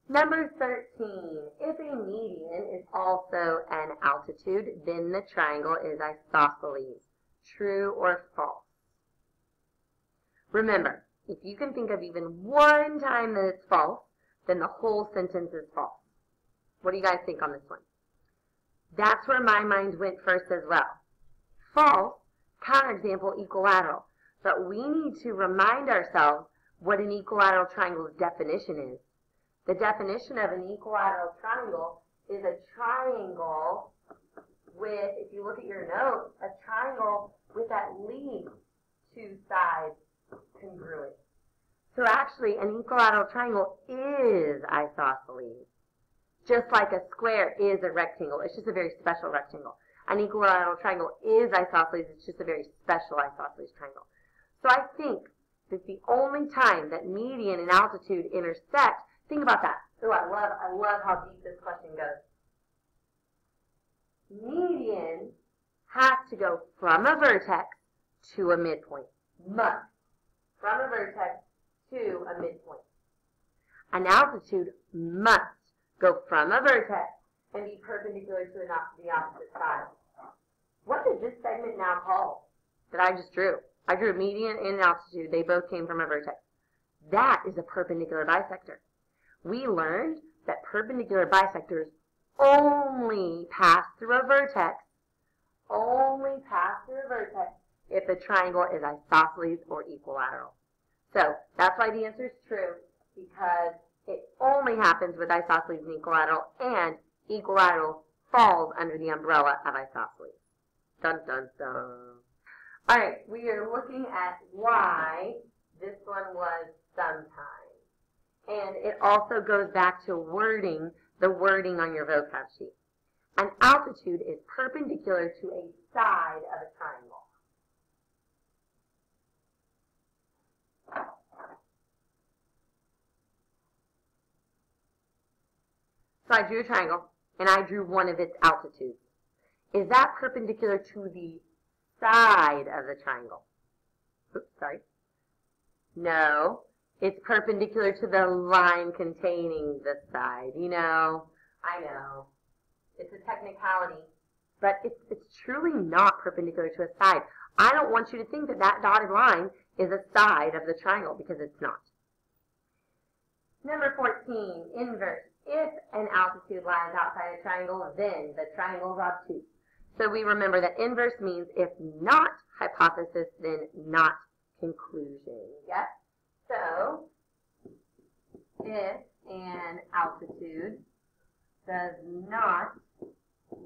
Number 13, if a median is also an altitude, then the triangle is isosceles. True or false? Remember, if you can think of even one time that it's false, then the whole sentence is false. What do you guys think on this one? That's where my mind went first as well. False, counterexample, equilateral. But we need to remind ourselves what an equilateral triangle's definition is. The definition of an equilateral triangle is a triangle with, if you look at your notes, a triangle with at least two sides congruent. So actually, an equilateral triangle is isosceles. Just like a square is a rectangle. It's just a very special rectangle. An equilateral triangle is isosceles. It's just a very special isosceles triangle. So I think that the only time that median and altitude intersect, think about that. So I love how deep this question goes. Median has to go from a vertex to a midpoint. Must. From a vertex to a midpoint. An altitude must go from a vertex and be perpendicular to the opposite side. What is this segment now called that I just drew? I drew median and altitude. They both came from a vertex. That is a perpendicular bisector. We learned that perpendicular bisectors only pass through a vertex, if the triangle is isosceles or equilateral. So that's why the answer is true, because it only happens with isosceles and equilateral falls under the umbrella of isosceles. Dun, dun, dun. All right, we are looking at why this one was sometime. And it also goes back to wording, the wording on your vocab sheet. An altitude is perpendicular to a side of a triangle. So I drew a triangle, and I drew one of its altitudes. Is that perpendicular to the side of the triangle? Oops, sorry. No, it's perpendicular to the line containing the side. You know, I know. It's a technicality, but it's truly not perpendicular to a side. I don't want you to think that that dotted line is a side of the triangle, because it's not. Number 14, inverse. If an altitude lies outside a triangle, then the triangle is obtuse. So we remember that inverse means if not hypothesis, then not conclusion. Yes? So, if an altitude does not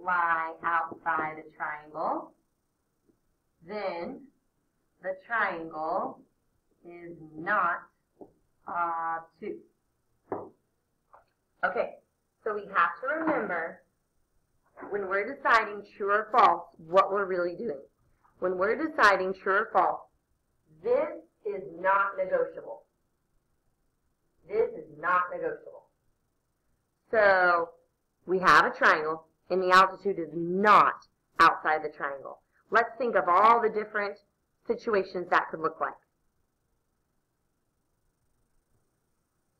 lie outside a triangle, then the triangle is not obtuse. Okay, so we have to remember when we're deciding true or false what we're really doing. When we're deciding true or false, this is not negotiable. This is not negotiable. So we have a triangle, and the altitude is not outside the triangle. Let's think of all the different situations that could look like.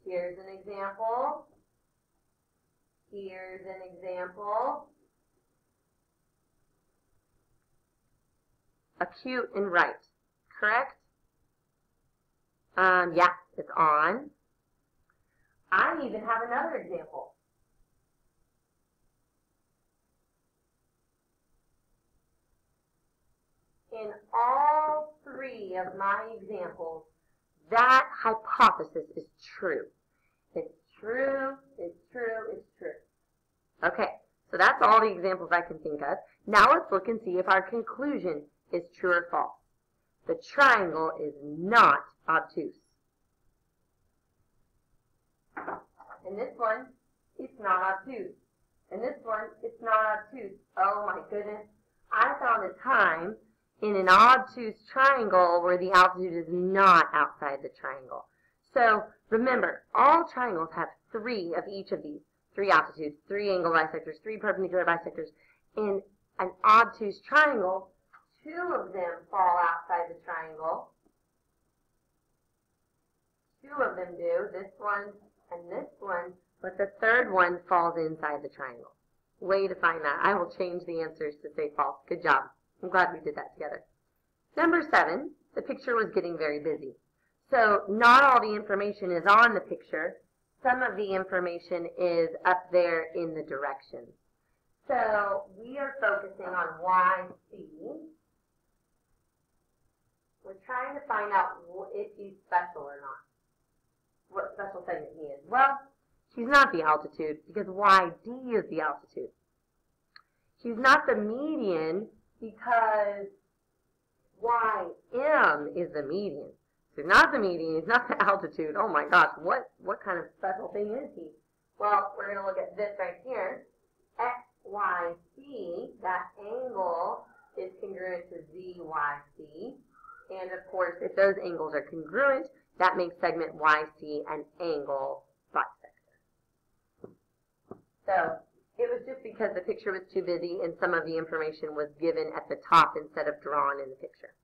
Here's an example. Here's an example. Acute and right, correct? Yeah, it's on. I even have another example. In all three of my examples, that hypothesis is true. It's true, it's true, it's true. Okay, so that's all the examples I can think of. Now let's look and see if our conclusion is true or false. The triangle is not obtuse. In this one, it's not obtuse. In this one, it's not obtuse. Oh my goodness. I found a time in an obtuse triangle where the altitude is not outside the triangle. So remember, all triangles have three of each of these. Three altitudes, three angle bisectors, three perpendicular bisectors. In an obtuse triangle, two of them fall outside the triangle. Two of them do, this one and this one, but the third one falls inside the triangle. Way to find that. I will change the answers to say false. Good job. I'm glad we did that together. Number 7, the picture was getting very busy. So not all the information is on the picture. Some of the information is up there in the directions. So we are focusing on YC. We're trying to find out if he's special or not. What special segment he is. Well, he's not the altitude because YD is the altitude. He's not the median because YM is the median. So he's not the median, he's not the altitude. Oh my gosh, what kind of special thing is he? Well, we're going to look at this right here. XYC, that angle is congruent to ZYC. And of course, if those angles are congruent, that makes segment YC an angle bisector. So it was just because the picture was too busy and some of the information was given at the top instead of drawn in the picture.